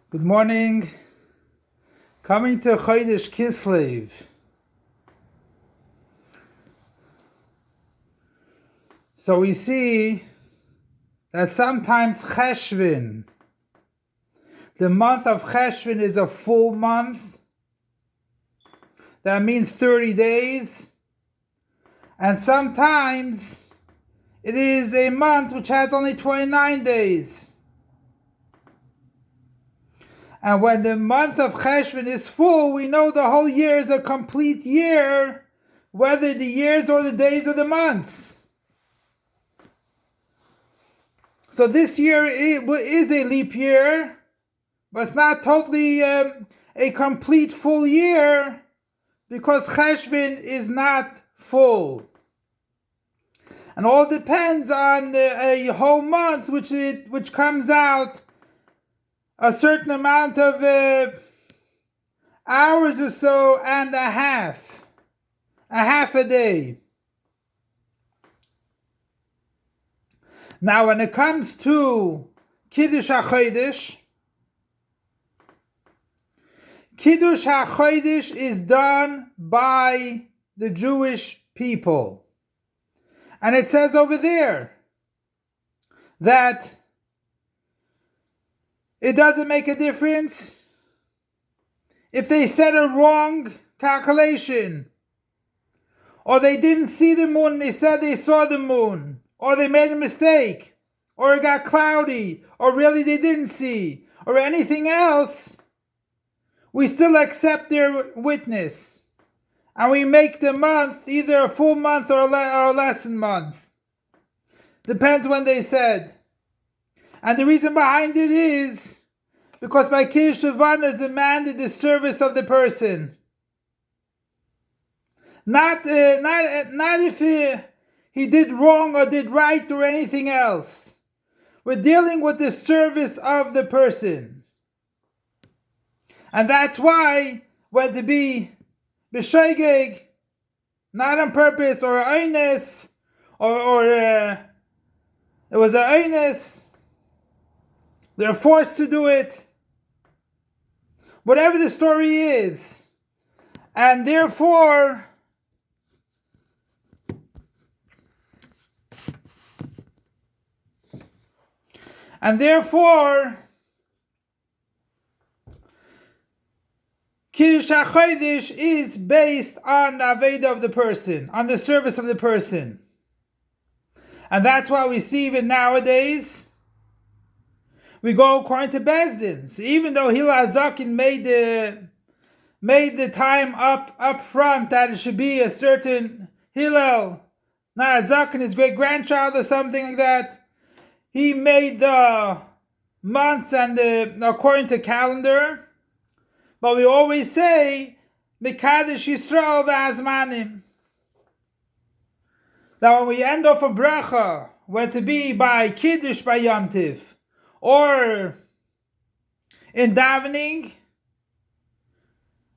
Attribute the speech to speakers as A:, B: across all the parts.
A: Good morning. Coming to Chodesh Kislev. So we see that sometimes Cheshvan, the month of Cheshvan, is a full month. That means 30 days. And sometimes it is a month which has only 29 days. And when the month of Cheshvan is full, we know the whole year is a complete year, whether the years or the days or the months. So this year is a leap year, but it's not totally a complete full year, because Cheshvan is not full. And all depends on a whole month, which comes out a certain amount of hours or so, and a half a day. Now, when it comes to Kiddush HaChodesh, Kiddush HaChodesh is done by the Jewish people. And it says over there that it doesn't make a difference if they said a wrong calculation, or they didn't see the moon and they said they saw the moon, or they made a mistake, or it got cloudy, or really they didn't see, or anything else. We still accept their witness, and we make the month either a full month or a lesson month. Depends when they said. And the reason behind it is because by Kiddush Levana is demanded the service of the person. Not if he did wrong or did right or anything else. We're dealing with the service of the person. And that's why, whether it be b'shoigeg, not on purpose, or oines, or it was a oines, they're forced to do it. Whatever the story is. And therefore, Kiddush HaChodesh is based on the Aveda of the person, on the service of the person. And that's why we see even nowadays, we go according to Bezdin. So even though Hillel HaZaken made the time up front that it should be a certain Hillel, not HaZaken, his great grandchild or something like that, he made the months and according to calendar. But we always say Mekadesh Yisrael v'Azmanim. Now when we end off a bracha, whether to be by Kiddush, by Yom Tiv, or in davening,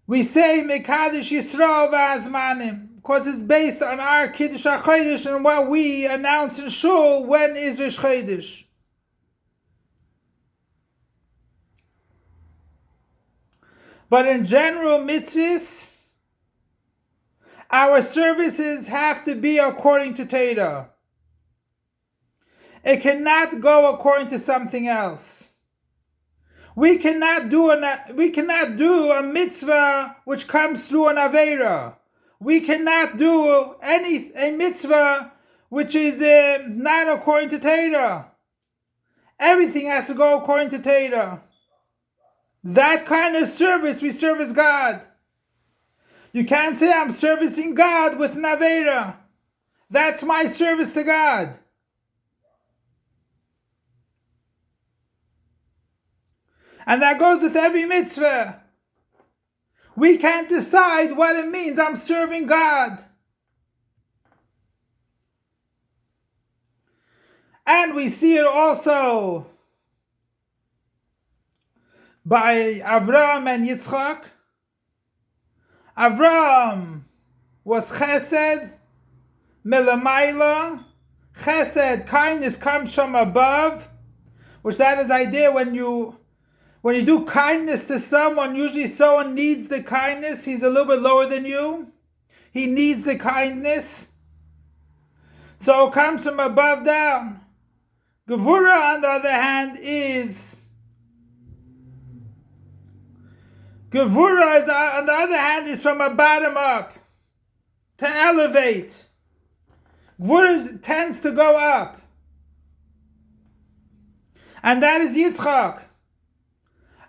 A: we say Mekadesh Yisrael v'Azmanim, because it's based on our Kiddush HaChodesh and what we announce in Shul when is Rosh Chodesh. But in general mitzvahs, our services have to be according to Torah. It cannot go according to something else. We cannot do a mitzvah which comes through an aveira. We cannot do a mitzvah which is not according to Torah. Everything has to go according to Torah. That kind of service, we service God. You can't say I'm servicing God with an aveira. That's my service to God. And that goes with every mitzvah. We can't decide what it means I'm serving God. And we see it also by Avraham and Yitzchak. Avraham was chesed, melamayla. Chesed, kindness, comes from above, which that is idea when you When you do kindness to someone, usually someone needs the kindness. He's a little bit lower than you. He needs the kindness. So it comes from above down. Gevura, on the other hand, is from a bottom up, to elevate. Gevura tends to go up. And that is Yitzchak.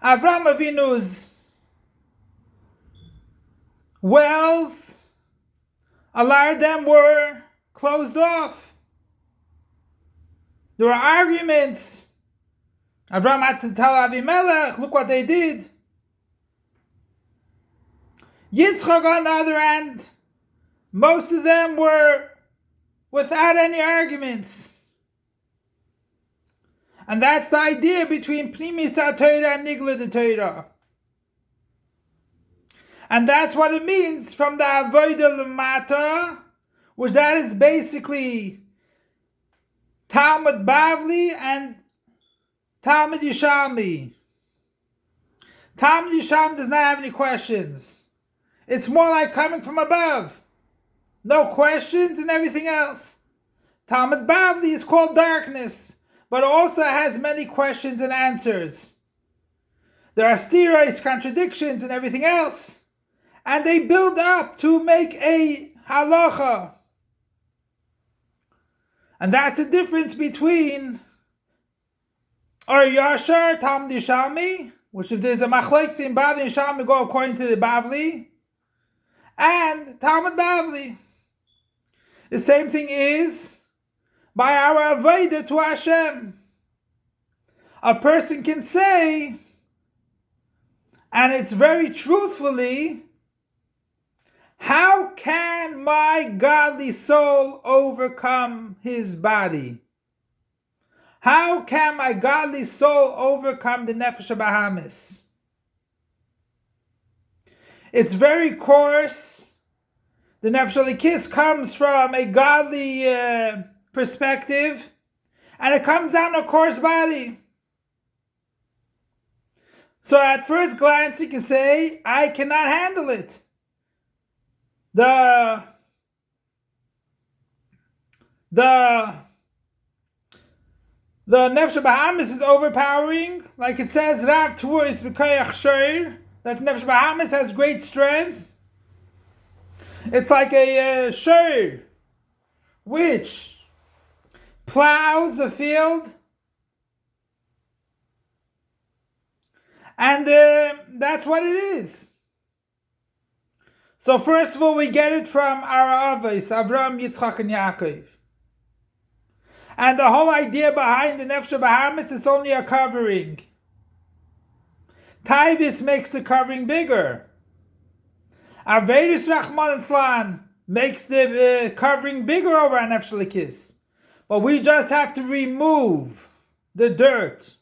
A: Avram Avinu's wells, a lot of them were closed off. There were arguments. Avram had to tell Avimelech, look what they did. Yitzchak, on the other hand, most of them were without any arguments. And that's the idea between Pnimis HaTorah and Nigla the Torah. And that's what it means from the Avodah Lamata, which that is basically Talmud Bavli and Talmud Yishalmi. Talmud Yishalmi does not have any questions. It's more like coming from above. No questions and everything else. Talmud Bavli is called darkness, but also has many questions and answers. There are stereos, contradictions, and everything else. And they build up to make a halacha. And that's the difference between Or Yashar, Talmud Yishalmi, which if there's a machlekes in Bavli and Yishalmi, go according to the Bavli, and Talmud Bavli. The same thing is by our avodah to Hashem. A person can say, and it's very truthfully, how can my godly soul overcome his body? How can my godly soul overcome the nefesh bahamis? It's very coarse. The nefesh alikis comes from a godly perspective, and it comes down a coarse body. So at first glance you can say, I cannot handle it. The nefesh bahamis is overpowering, like it says, Rav Turis v'koyach shor, that nefesh bahamis has great strength. It's like a shor which plows the field, and that's what it is. So first of all, we get it from our avos, Avraham, Yitzchak, and Yaakov. And the whole idea behind the nefesh bahamis is only a covering. Taivis makes the covering bigger. Averis Rahman and Slan makes the covering bigger over our nefesh alikis. But we just have to remove the dirt.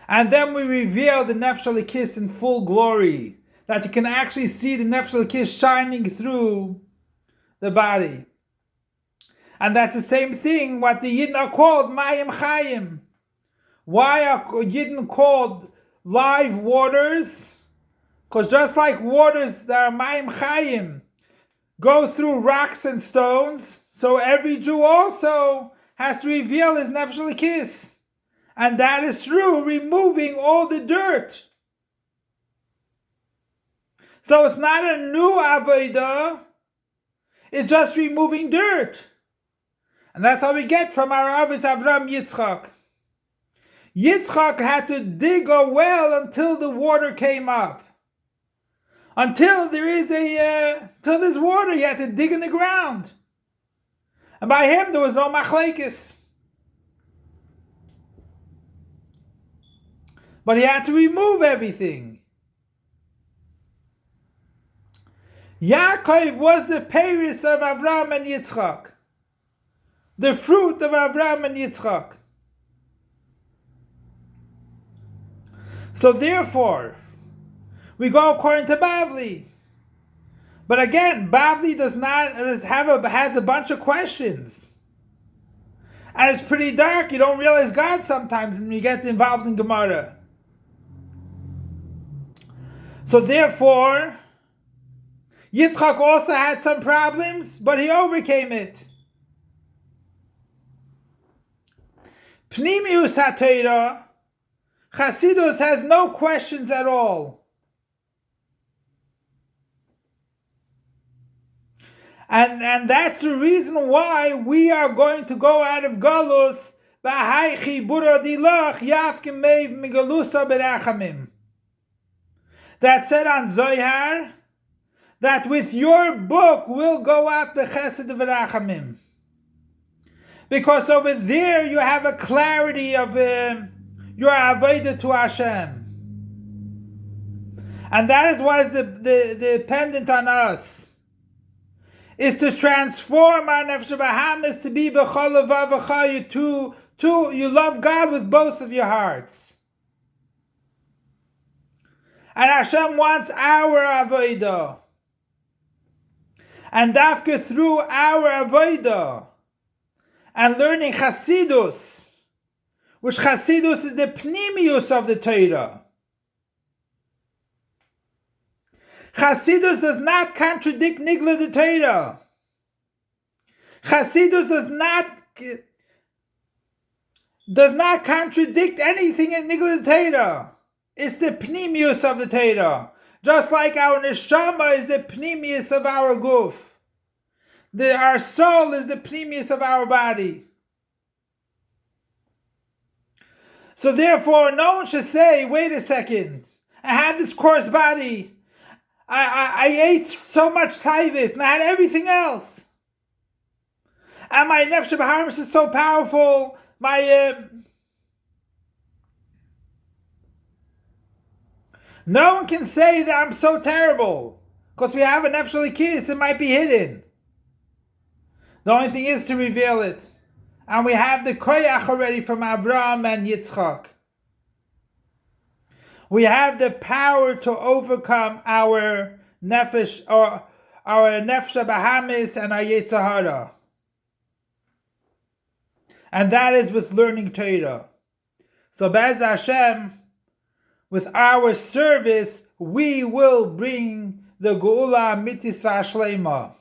A: And then we reveal the nefesh alikis in full glory, that you can actually see the nefesh alikis shining through the body. And that's the same thing what the Yidden are called Mayim Chayim. Why are Yidden called live waters? Because just like waters that are Mayim Chayim go through rocks and stones, so every Jew also has to reveal his nefesh alikis. And that is through removing all the dirt. So it's not a new avodah, it's just removing dirt. And that's how we get from our avos Avraham Yitzchak. Yitzchak had to dig a well until the water came up. Until there's water, he had to dig in the ground. And by him there was no machlekes. But he had to remove everything. Yaakov was the peiros of Avraham and Yitzchak. The fruit of Avraham and Yitzchak. So therefore, we go according to Bavli. But again, Bavli has a bunch of questions. And it's pretty dark. You don't realize God sometimes when you get involved in Gemara. So therefore, Yitzchak also had some problems, but he overcame it. Pnimius HaTorah, Chasidus has no questions at all. And that's the reason why we are going to go out of Galus. That said on Zohar, that with your book we'll go out b'chesed v'rachamim. Because over there you have a clarity of your avodah to Hashem. And that is what is dependent on us, is to transform our nefesh bahamis to be b'chol levav to you love God with both of your hearts. And Hashem wants our avodah. And dafka through our avodah and learning Chasidus, which Chasidus is the pnimius of the Torah. Chasidus does not contradict Nigla the Torah. Chasidus does not contradict anything in Nigla the Torah. It's the pnimius of the Torah. Just like our neshamah is the pnimius of our guf. Our soul is the pnimius of our body. So therefore, no one should say, wait a second, I had this coarse body. I ate so much taivus and I had everything else. And my nefesh b'hamis is so powerful. No one can say that I'm so terrible. Because we have a nefesh kiss, it might be hidden. The only thing is to reveal it. And we have the koyach already from Abraham and Yitzchak. We have the power to overcome our nefesh, or our nefesh bahamis and our yetzer hara. And that is with learning Torah. So Be'ez Hashem, with our service, we will bring the Geula Mitzvah Shlema.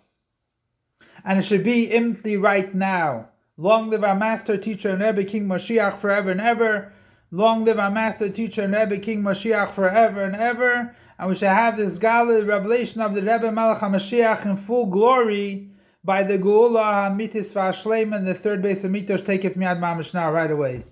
A: And it should be imtli right now. Long live our master, teacher, and Rebbe, King Moshiach, forever and ever. Long live our master, teacher, and Rebbe, King Moshiach, forever and ever. And we shall have this Gala, revelation of the Rebbe Melech HaMashiach in full glory by the Geula HaMitzvah Shlema and the third base of Mitosh. Take it from Yad Mamish now, right away.